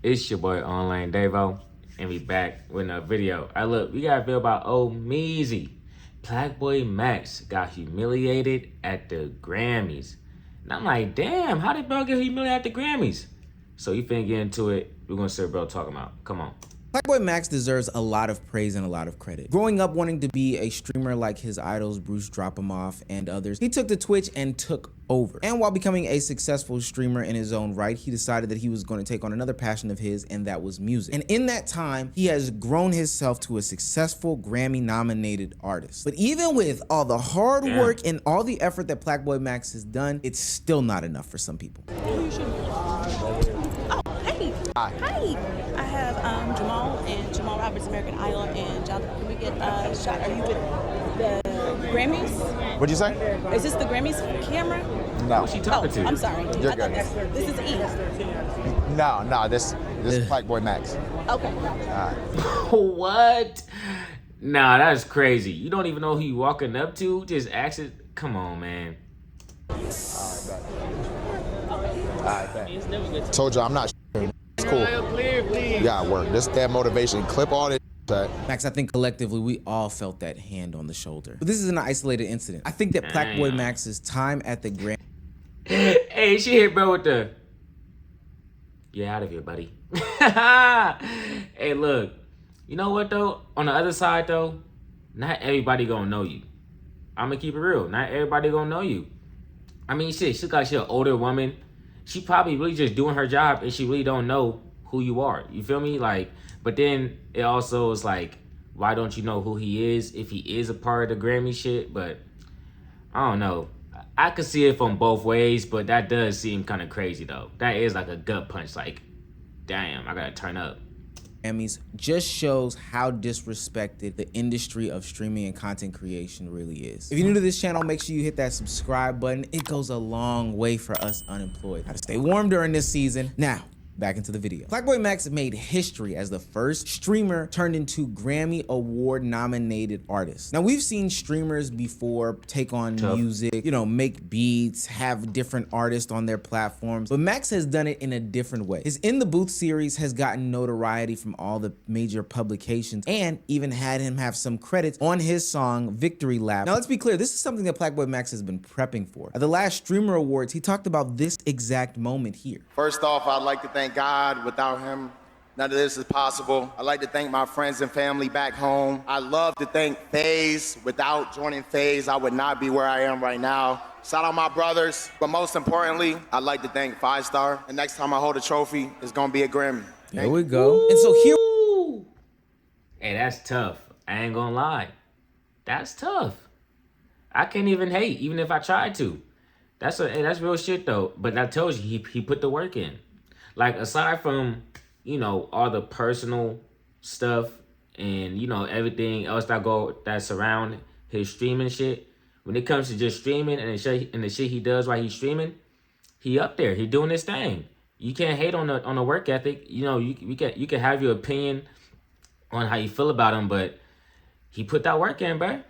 It's your boy Online Davo, and we back with another video. Look, we got a video about old Meezy. Black Boy Max got humiliated at the Grammys. And I'm like, damn, how did bro get humiliated at the Grammys? So you finna get into it. We're gonna see what bro talking about. Come on. Black Boy Max deserves a lot of praise and a lot of credit. Growing up wanting to be a streamer like his idols Bruce Dropomoff and others, he took to Twitch and took over. And while becoming a successful streamer in his own right, he decided that he was going to take on another passion of his, and that was music. And in that time, he has grown himself to a successful Grammy-nominated artist. But even with all the hard work and all the effort that Black Boy Max has done, it's still not enough for some people. Oh, hey. Hi. I have Jamal and Jamal Roberts, American Idol, and Jonathan. Can we get a shot? Are you with the Grammys? What'd you say? Is this the Grammys camera? No. Who's she talking to? I'm sorry. You're I thought good. this is E. No, this is Black Boy Max. Okay. What? Nah, that's crazy. You don't even know who you walking up to? Just ask it. Come on, man. Alright, bet. Told you I'm not. It's cool. You gotta work. This that motivation. Clip all this. Max, I think collectively we all felt that hand on the shoulder. But this is an isolated incident. I think that Black Boy Max's time at the Grammy. Hey, she hit bro with the get out of here, buddy. Hey, look, you know what though? On the other side though, not everybody gonna know you. I'm gonna keep it real. Not everybody gonna know you. I mean, shit, she an older woman. She probably really just doing her job, and she really don't know who you are. You feel me? Like, but then it also is like, why don't you know who he is if he is a part of the Grammy shit? But I don't know. I could see it from both ways, but that does seem kind of crazy though. That is like a gut punch. Like, damn, I gotta turn up. Grammys just shows how disrespected the industry of streaming and content creation really is. If you're new to this channel, make sure you hit that subscribe button. It goes a long way for us unemployed. How to stay warm during this season. Now, back into the video. Black Boy Max made history as the first streamer turned into Grammy Award nominated artist. Now we've seen streamers before take on music, you know, make beats, have different artists on their platforms, but Max has done it in a different way. His In the Booth series has gotten notoriety from all the major publications and even had him have some credits on his song Victory Lap. Now let's be clear, this is something that Black Boy Max has been prepping for. At the last Streamer Awards, he talked about this exact moment here. First off, I'd like to thank God. Without him, none of this is possible. I'd like to thank my friends and family back home. I love to thank FaZe. Without joining FaZe, I would not be where I am right now. Shout out my brothers, but most importantly, I'd like to thank 5 Star. The next time I hold a trophy, it's gonna be a Grammy. There we go. And so here, Hey, that's tough. I ain't gonna lie. That's tough. I can't even hate, even if I tried to. That's real shit though. But that tells you he put the work in. Like, aside from, you know, all the personal stuff and, you know, everything else that surround his streaming shit, when it comes to just streaming and the shit he does while he's streaming, he up there. He doing his thing. You can't hate on the work ethic. You know, you can have your opinion on how you feel about him, but he put that work in, bro.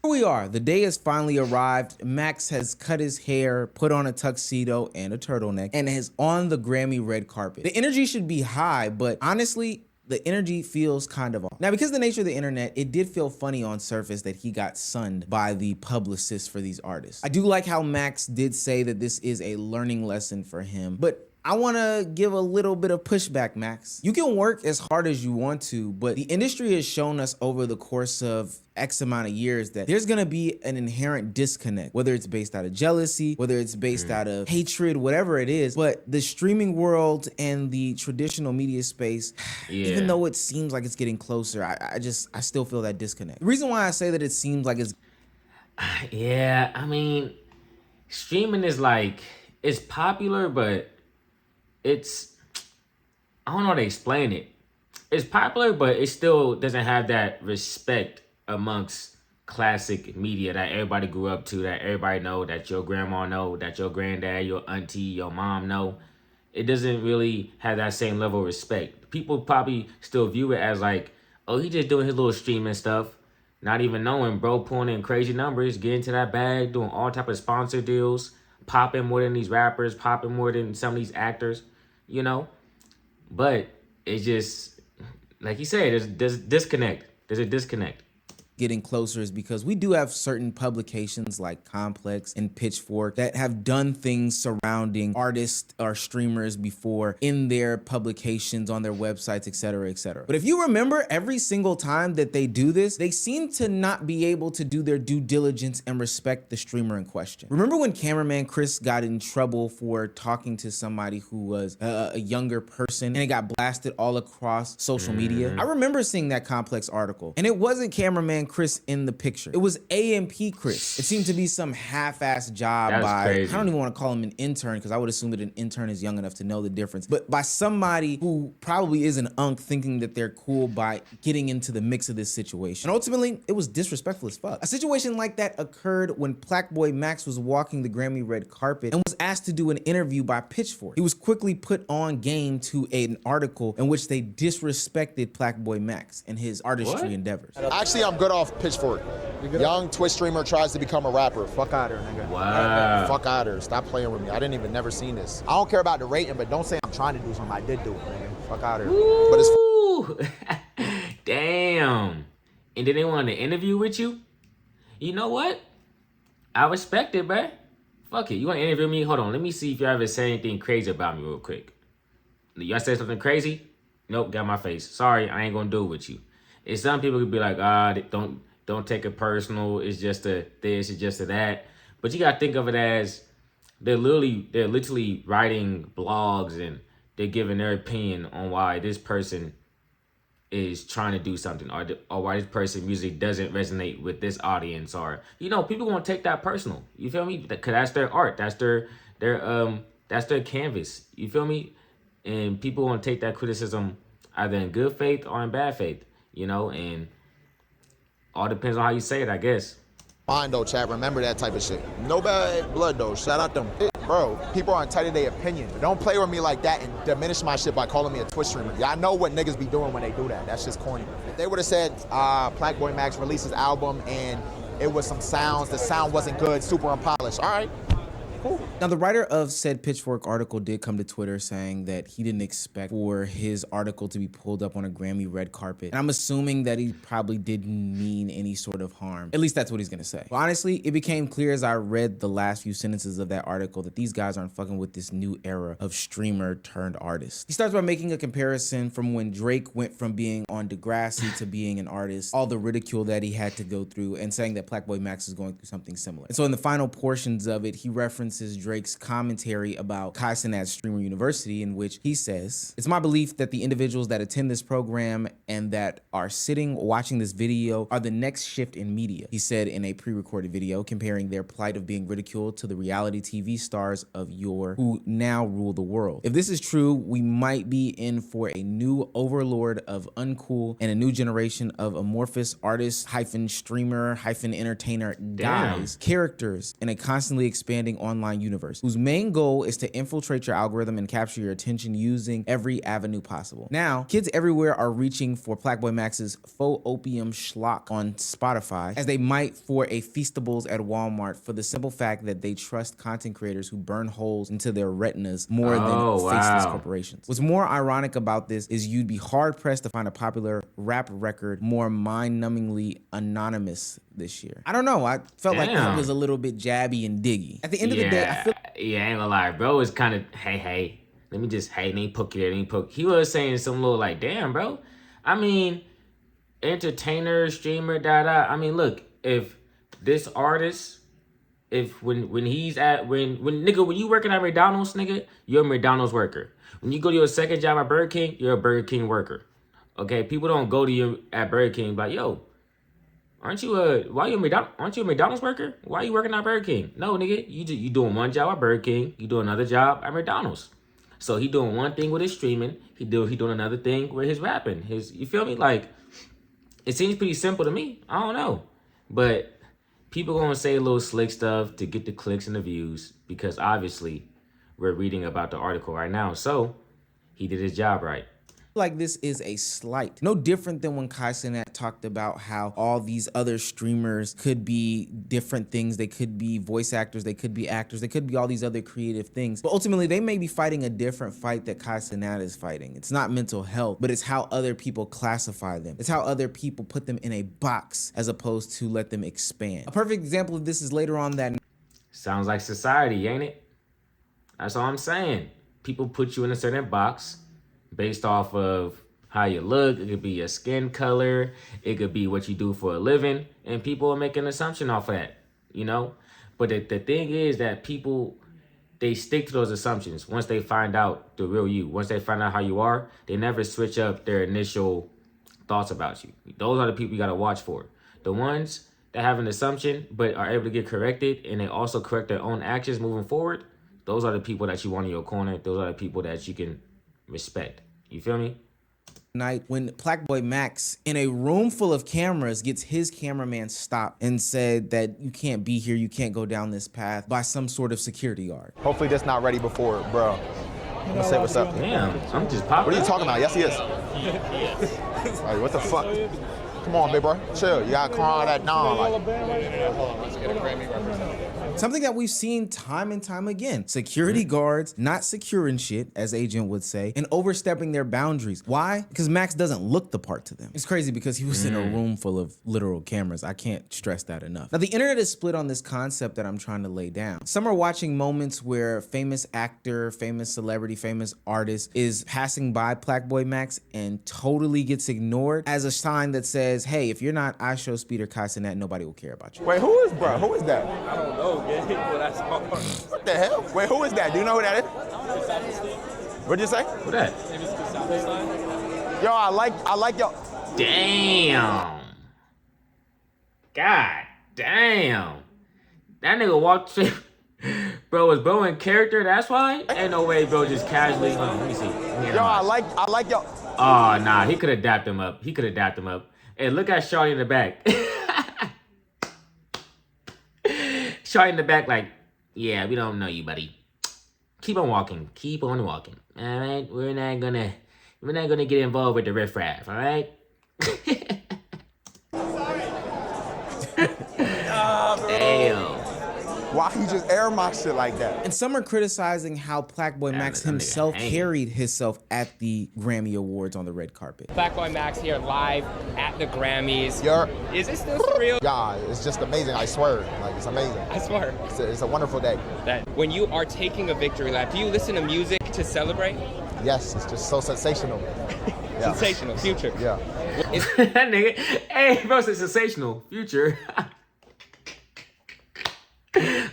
Here we are. The day has finally arrived. Max has cut his hair, put on a tuxedo and a turtleneck, and is on the Grammy red carpet. The energy should be high, but honestly, the energy feels kind of off. Now, because of the nature of the internet, it did feel funny on surface that he got sunned by the publicists for these artists. I do like how Max did say that this is a learning lesson for him, but I want to give a little bit of pushback, Max. You can work as hard as you want to, but the industry has shown us over the course of X amount of years that there's going to be an inherent disconnect, whether it's based out of jealousy, whether it's based out of hatred, whatever it is. But the streaming world and the traditional media space, even though it seems like it's getting closer, I still feel that disconnect. The reason why I say that it seems like it's... Yeah, I mean, streaming is like, it's popular, but it's, I don't know how to explain it. It's popular, but it still doesn't have that respect amongst classic media that everybody grew up to, that everybody know, that your grandma know, that your granddad, your auntie, your mom know. It doesn't really have that same level of respect. People probably still view it as like, oh, he just doing his little streaming stuff, not even knowing bro pulling in crazy numbers, getting to that bag, doing all type of sponsor deals, popping more than these rappers, popping more than some of these actors, you know? But it's just like you said, there's disconnect. There's a disconnect. Getting closer is because we do have certain publications like Complex and Pitchfork that have done things surrounding artists or streamers before in their publications, on their websites, etc., etc. But if you remember, every single time that they do this, they seem to not be able to do their due diligence and respect the streamer in question. Remember when cameraman Chris got in trouble for talking to somebody who was a younger person and it got blasted all across social media? I remember seeing that Complex article, and it wasn't cameraman Chris in the picture. It was AMP Chris. It seemed to be some half-assed job by, crazy. I don't even want to call him an intern because I would assume that an intern is young enough to know the difference, but by somebody who probably is an unk thinking that they're cool by getting into the mix of this situation. And ultimately, it was disrespectful as fuck. A situation like that occurred when Plaqueboy Max was walking the Grammy red carpet and was asked to do an interview by Pitchfork. He was quickly put on game to an article in which they disrespected Plaqueboy Max and his artistry endeavors. Actually, I'm good off Pitchfork. Young Twitch streamer tries to become a rapper. Fuck out of here, nigga. Wow. Fuck out of here. Stop playing with me. I didn't even never seen this. I don't care about the rating, but don't say I'm trying to do something. I did do it, nigga. Fuck out of here. Ooh. But it's damn. And then they wanted to interview with you? You know what? I respect it, bruh. Fuck it. You want to interview me? Hold on. Let me see if you ever say anything crazy about me real quick. Y'all said something crazy? Nope, got my face. Sorry, I ain't gonna do it with you. And some people could be like, don't take it personal. It's just a this, it's just a that. But you gotta think of it as they're literally writing blogs and they're giving their opinion on why this person is trying to do something, or why this person's music doesn't resonate with this audience, or people won't take that personal. You feel me? Because that's their art. That's their canvas. You feel me? And people won't take that criticism either in good faith or in bad faith. And all depends on how you say it, I guess. fine though, chat. Remember that type of shit. No bad blood though. Shout out them. Bro, people are entitled to their opinion. But don't play with me like that and diminish my shit by calling me a Twitch streamer. Y'all know what niggas be doing when they do that. That's just corny. If they would have said Plaqueboy Max released his album and it was some sounds, the sound wasn't good, super unpolished. All right. Cool. Now, the writer of said Pitchfork article did come to Twitter saying that he didn't expect for his article to be pulled up on a Grammy red carpet. And I'm assuming that he probably didn't mean any sort of harm. At least that's what he's gonna say. But honestly, it became clear as I read the last few sentences of that article that these guys aren't fucking with this new era of streamer turned artist. He starts by making a comparison from when Drake went from being on Degrassi to being an artist, all the ridicule that he had to go through, and saying that Plaqueboy Max is going through something similar. And so in the final portions of it, he references Drake's commentary about Kai Cenat's Streamer University, in which he says, "It's my belief that the individuals that attend this program and that are sitting watching this video are the next shift in media," he said in a pre-recorded video, comparing their plight of being ridiculed to the reality TV stars of yore who now rule the world. If this is true, we might be in for a new overlord of uncool and a new generation of amorphous artists streamer entertainer guys, characters in a constantly expanding online universe whose main goal is to infiltrate your algorithm and capture your attention using every avenue possible. Now, kids everywhere are reaching for Plaqueboy Max's faux opium schlock on Spotify as they might for a Feastables at Walmart, for the simple fact that they trust content creators who burn holes into their retinas more than faceless corporations. What's more ironic about this is you'd be hard-pressed to find a popular rap record more mind-numbingly anonymous this year. I don't know. I felt like that was a little bit jabby and diggy. At the end of the day, I feel I ain't gonna lie, bro. It's kind of hey, let me just name poke you there, name poke. He was saying some little like, damn, bro. I mean, entertainer, streamer, I mean, look, if this artist, if when you working at McDonald's, nigga, you're a McDonald's worker. When you go to your second job at Burger King, you're a Burger King worker. Okay, people don't go to you at Burger King like, yo, aren't you a McDonald's worker? Why are you working at Burger King? No, nigga, you doing one job at Burger King, you do another job at McDonald's. So he doing one thing with his streaming, he doing another thing with his rapping. You feel me? Like, it seems pretty simple to me. I don't know, but people gonna say a little slick stuff to get the clicks and the views because obviously we're reading about the article right now. So he did his job right. like this is a slight. No different than when Kai Cenat talked about how all these other streamers could be different things. They could be voice actors, they could be actors, they could be all these other creative things. But ultimately, they may be fighting a different fight that Kai Cenat is fighting. It's not mental health, but it's how other people classify them. It's how other people put them in a box as opposed to let them expand. A perfect example of this is later on that. Sounds like society, ain't it? That's all I'm saying. People put you in a certain box based off of how you look. It could be your skin color. It could be what you do for a living. And people are making an assumption off of that, you know? But the thing is that people, they stick to those assumptions once they find out the real you. Once they find out how you are, they never switch up their initial thoughts about you. Those are the people you got to watch for. The ones that have an assumption but are able to get corrected, and they also correct their own actions moving forward, those are the people that you want in your corner. Those are the people that you can respect. You feel me? Night when Plaqueboy Max, in a room full of cameras, gets his cameraman stopped and said that you can't be here, you can't go down this path, by some sort of security guard. Hopefully this not ready before, bro. I'm gonna say what's up. Damn, I'm just popping. What are you talking about? Yes, he is. Like, what the fuck? Come on, big bro. Chill. You gotta calm all that down. Like, Let's get a Grammy representative. Something that we've seen time and time again. Security guards not securing shit, as Agent would say, and overstepping their boundaries. Why? Because Max doesn't look the part to them. It's crazy because he was in a room full of literal cameras. I can't stress that enough. Now, the internet is split on this concept that I'm trying to lay down. Some are watching moments where famous actor, famous celebrity, famous artist is passing by Plaqueboy Max and totally gets ignored as a sign that says, hey, if you're not iShowSpeed or Kai Cenat, nobody will care about you. wait, who is bro? Who is that? I don't know, gang, but that's hard. What the hell? Wait, who is that? Do you know who that is? What'd you say? What that? Yo, I like yo. Damn. God damn. That nigga walked Bro, was bro in character? That's why? Ain't no way, bro, just casually. Hold on, let me see. Yo, I like yo. Oh, nah, he could have dapped him up. Hey, look at Shawty in the back. Shawty in the back like, yeah, we don't know you, buddy. Keep on walking. All right? We're not gonna get involved with the riffraff, all right? Damn. Why he just air my shit like that? And some are criticizing how Plaqueboy Max that nigga himself hanging. carried himself at the Grammy Awards on the red carpet. Plaqueboy Max here live at the Grammys. You're, Is it still surreal? yeah, it's just amazing. I swear, like it's amazing. I swear It's a wonderful day. that when you are taking a victory lap, do you listen to music to celebrate? Yes, it's just so sensational. Yeah. Sensational, future. Yeah. That nigga, hey, bro, it's sensational. Future.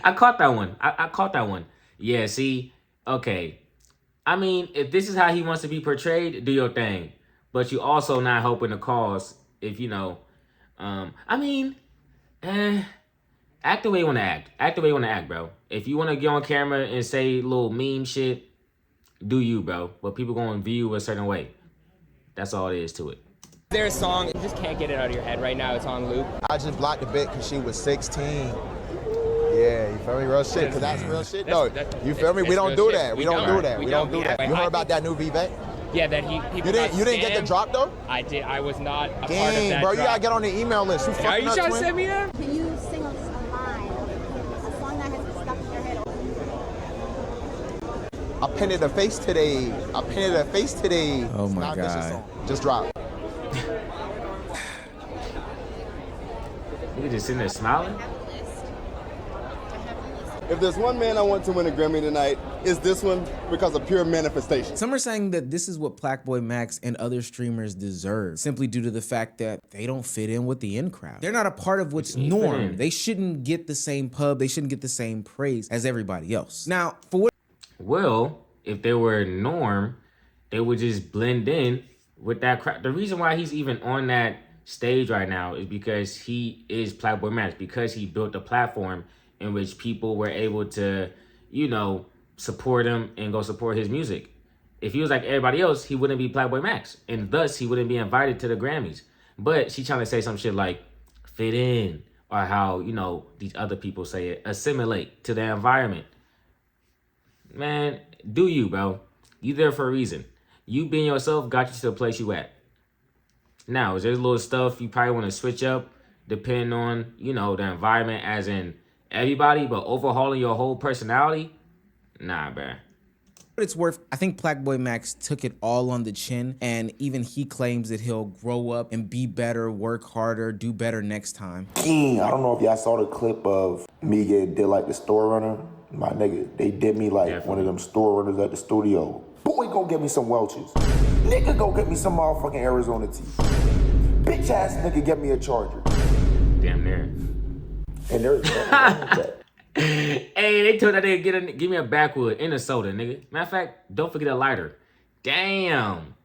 I caught that one. I caught that one. Yeah, see, okay. I mean, if this is how he wants to be portrayed, do your thing. But you also not helping the cause if, you know, I mean, act the way you want to act. Act the way you want to act, bro. If you want to get on camera and say little meme shit, do you, bro. But people going to view you a certain way. That's all it is to it. Is there a song, you just can't get it out of your head right now, it's on loop? I just blocked the bit because she was 16. Yeah, you feel me? Real shit, because that's real shit. No, you feel me? We don't do that. We don't do that. We don't do that. You heard about that new Vivek? Yeah, that he You didn't get the drop though? I did. I was not a part of Dang, that bro, drop. you gotta get on the email list. You Are fucking you up, trying to twin. send me that? Can you sing a line, a song that has been stuck in your head? I painted a face today. Oh my Not this God. song. Just drop. You just sitting there smiling? If there's one man I want to win a Grammy tonight, it's this one because of pure manifestation. Some are saying that this is what Plaqueboy Max and other streamers deserve, simply due to the fact that they don't fit in with the in crowd. They're not a part of what's norm. They shouldn't get the same pub. They shouldn't get the same praise as everybody else. Now, for what? Well, if they were a norm, they would just blend in with that crowd. The reason why he's even on that stage right now is because he is Plaqueboy Max, because he built a platform in which people were able to, you know, support him and go support his music. If he was like everybody else, he wouldn't be Plaqueboy Max, and thus he wouldn't be invited to the Grammys. But she's trying to say some shit like fit in, or how, you know, these other people say it, assimilate to the environment. Man, do you, bro? You there for a reason. You being yourself got you to the place you at. Now, is there little stuff you probably want to switch up depending on, you know, the environment as in everybody, but overhauling your whole personality? Nah, bruh. But it's worth, I think Plaque Max took it all on the chin, and even he claims that he'll grow up and be better, work harder, do better next time. King, I don't know if y'all saw the clip of me getting did like the store runner. My nigga, they did me like one of them store runners at the studio. Boy, go get me some Welch's. Nigga, go get me some motherfucking Arizona tea. Bitch ass nigga, get me a Charger. Damn near. And there's that. Hey, they told that nigga give me a backwood and a soda, nigga. Matter of fact, don't forget a lighter. Damn.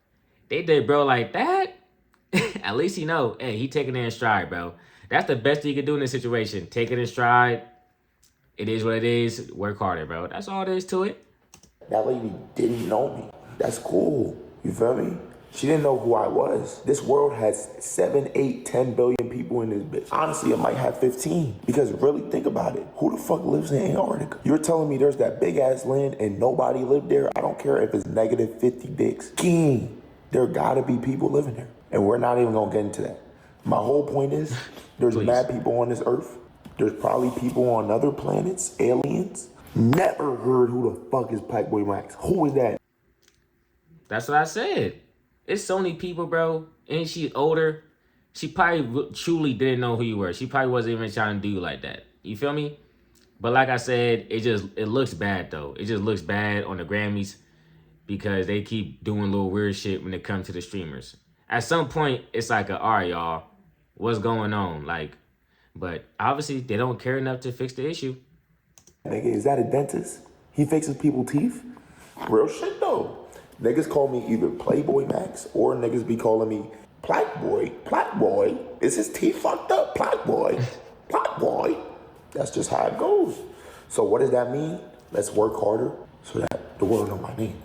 They did bro like that? At least he know, hey, he taking it in stride, bro. That's the best you can do in this situation. Take it in stride. It is what it is. Work harder, bro. That's all there is to it. That lady didn't know me. That's cool. You feel me? She didn't know who I was. This world has 7, 8, 10 billion people in this bitch. Honestly, it might have 15. Because really think about it. Who the fuck lives in Antarctica? You're telling me there's that big ass land and nobody lived there? I don't care if it's negative 50 dicks. King, there gotta be people living there. And we're not even gonna get into that. My whole point is, there's mad people on this earth. There's probably people on other planets, aliens. Never heard who the fuck is Plaque Max. Who is that? That's what I said. It's so many people, bro. And she's older. She probably truly didn't know who you were. She probably wasn't even trying to do you like that. You feel me? But like I said, it looks bad though. It just looks bad on the Grammys because they keep doing little weird shit when it comes to the streamers. At some point, it's like, all right, y'all, what's going on? Like, but obviously they don't care enough to fix the issue. Nigga, is that a dentist? He fixes people's teeth? Real shit though. Niggas call me either Playboy Max or niggas be calling me Plaque Boy. Plaque Boy? Is his teeth fucked up? Plaque Boy. Plaque Boy. That's just how it goes. So what does that mean? Let's work harder so that the world know my name.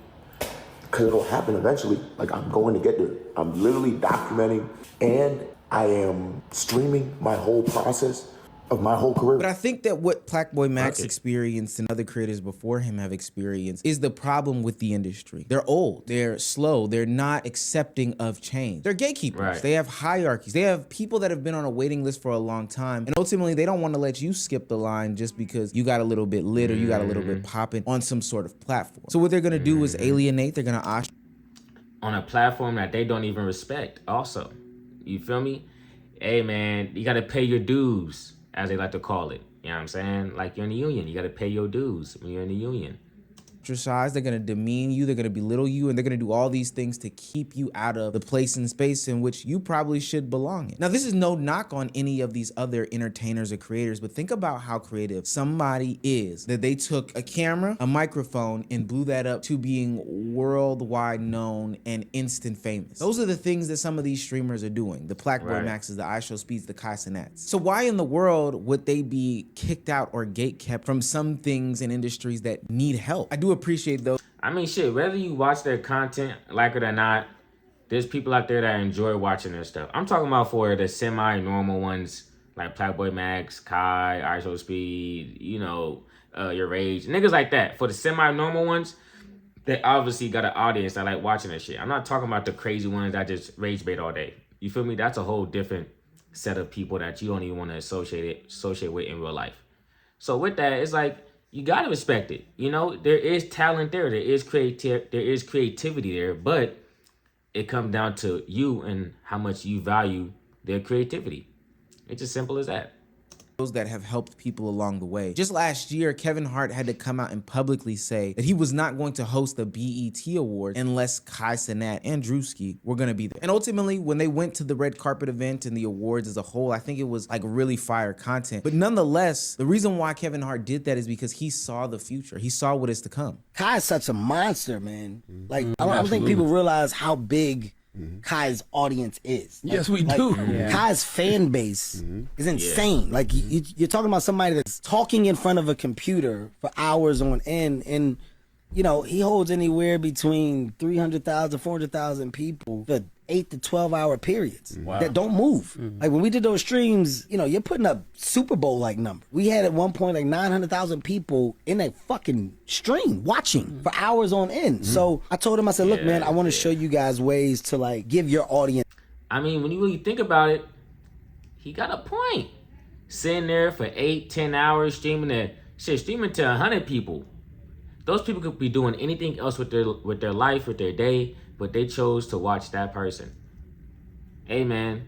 Because it'll happen eventually. Like, I'm going to get there. I'm literally documenting and I am streaming my whole process of my whole career. But I think that what Plaque Max experienced and other creators before him have experienced is the problem with the industry. They're old, they're slow, they're not accepting of change. They're gatekeepers. Right. They have hierarchies. They have people that have been on a waiting list for a long time. And ultimately, they don't want to let you skip the line just because you got a little bit lit or you got a little bit popping on some sort of platform. So what they're going to do is alienate. They're going to ostracize. On a platform that they don't even respect also. You feel me? Hey, man, you got to pay your dues, as they like to call it. You know what I'm saying? Like you're in the union. You got to pay your dues when you're in the union. They're going to demean you, they're going to belittle you, and they're going to do all these things to keep you out of the place and space in which you probably should belong in. Now, this is no knock on any of these other entertainers or creators, but think about how creative somebody is that they took a camera, a microphone, and blew that up to being worldwide known and instant famous. Those are the things that some of these streamers are doing. The Plaque Maxes, the iShowSpeeds, the Kai Cenats. So why in the world would they be kicked out or gatekept from some things and industries that need help? I do appreciate those. I mean, shit, whether you watch their content, like it or not, there's people out there that enjoy watching their stuff. I'm talking about for the semi-normal ones, like Plaque Max, Kai, iShowSpeed, you know, Your Rage, niggas like that. For the semi-normal ones, they obviously got an audience that like watching that shit. I'm not talking about the crazy ones that just rage bait all day. You feel me? That's a whole different set of people that you don't even want to associate with in real life. So with that, it's like, you gotta respect it. You know, there is talent there. There is creativity there, but it comes down to you and how much you value their creativity. It's as simple as that. Those that have helped people along the way. Just last year, Kevin Hart had to come out and publicly say that he was not going to host the BET Awards unless Kai Cenat and Drewski were going to be there. And ultimately, when they went to the red carpet event and the awards as a whole, I think it was like really fire content. But nonetheless, the reason why Kevin Hart did that is because he saw the future. He saw what is to come. Kai is such a monster, man. Like, I don't think people realize how big Kai's audience is. Like, yes, we do. Kai's fan base is insane. Like, you're talking about somebody that's talking in front of a computer for hours on end, and you know, he holds anywhere between 300,000, 400,000 people for 8 to 12 hour periods that don't move. Like when we did those streams, you know, you're putting up Super Bowl like numbers. We had at one point like 900,000 people in a fucking stream watching for hours on end. So I told him, I said, look, man, I want to show you guys ways to like give your audience. I mean, when you really think about it, he got a point. Sitting there for 8, 10 hours streaming to 100 people. Those people could be doing anything else with their life, with their day, but they chose to watch that person. Hey man,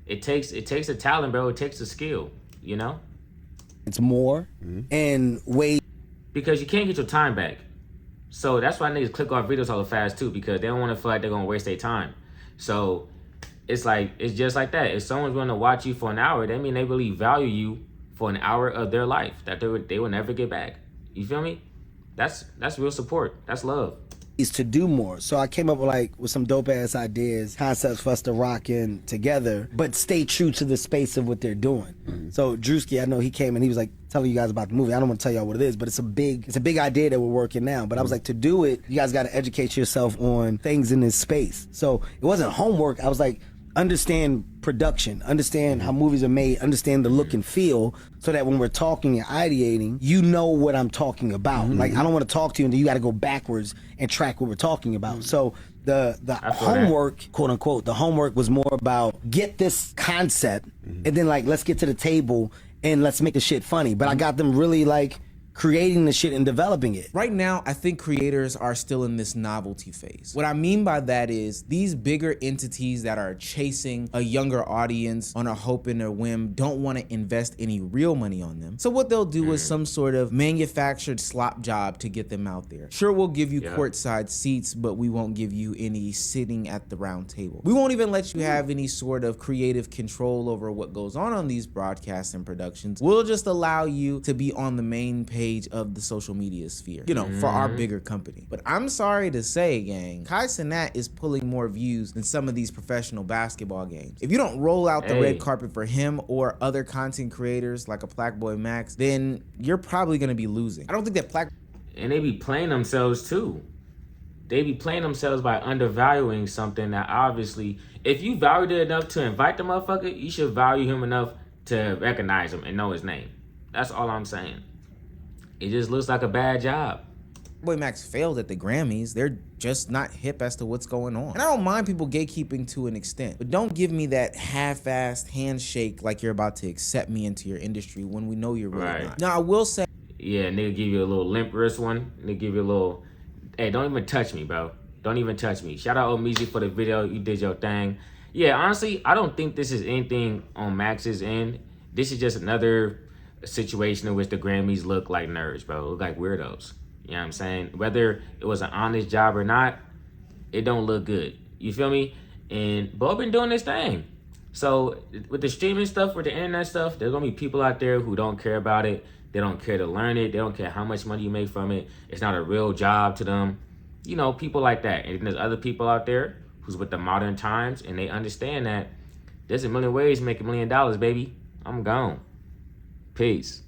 it takes a talent, bro. It takes a skill, you know? It's more and ways. Because you can't get your time back. So that's why niggas click off videos all fast too, because they don't want to feel like they're gonna waste their time. So it's just like that. If someone's going to watch you for an hour, that mean they really value you for an hour of their life that they will never get back. You feel me? That's real support. That's love. Is to do more. So I came up with some dope ass ideas, concepts for us to rock in together, but stay true to the space of what they're doing. So Drewski, I know he came and he was like telling you guys about the movie. I don't want to tell y'all what it is, but it's a big idea that we're working now. But I was like, to do it, you guys got to educate yourself on things in this space. So it wasn't homework. I was like, understand production, understand how movies are made, understand the look and feel, so that when we're talking and ideating, you know what I'm talking about. Like, I don't want to talk to you and then you got to go backwards and track what we're talking about. So the homework, quote unquote, the homework was more about get this concept and then like, let's get to the table and let's make the shit funny. But I got them really like creating the shit and developing it. Right now, I think creators are still in this novelty phase. What I mean by that is these bigger entities that are chasing a younger audience on a hope and a whim don't want to invest any real money on them. So what they'll do is some sort of manufactured slop job to get them out there. Sure, we'll give you courtside seats, but we won't give you any sitting at the round table. We won't even let you have any sort of creative control over what goes on these broadcasts and productions. We'll just allow you to be on the main page of the social media sphere, you know, for our bigger company. But I'm sorry to say, gang, Kai Cenat is pulling more views than some of these professional basketball games. If you don't roll out the red carpet for him or other content creators like a Plaque Max, then you're probably gonna be losing. I don't think that Plaque... And they be playing themselves too. They be playing themselves by undervaluing something that obviously, if you valued it enough to invite the motherfucker, you should value him enough to recognize him and know his name. That's all I'm saying. It just looks like a bad job. Boy Max failed at the Grammys. They're just not hip as to what's going on. And I don't mind people gatekeeping to an extent, but don't give me that half-assed handshake like you're about to accept me into your industry when we know you're really not. Now, I will say... Yeah, nigga give you a little limp wrist one. Nigga give you a little... Hey, don't even touch me, bro. Don't even touch me. Shout out Omizi for the video. You did your thing. Yeah, honestly, I don't think this is anything on Max's end. This is just another situation in which the Grammys look like nerds, bro. Look like weirdos. You know what I'm saying? Whether it was an honest job or not, it don't look good. You feel me? And Bo been doing this thing. So with the streaming stuff, with the internet stuff, there's gonna be people out there who don't care about it. They don't care to learn it. They don't care how much money you make from it. It's not a real job to them. You know, people like that. And there's other people out there who's with the modern times and they understand that there's a million ways to make $1 million, baby. I'm gone. Peace.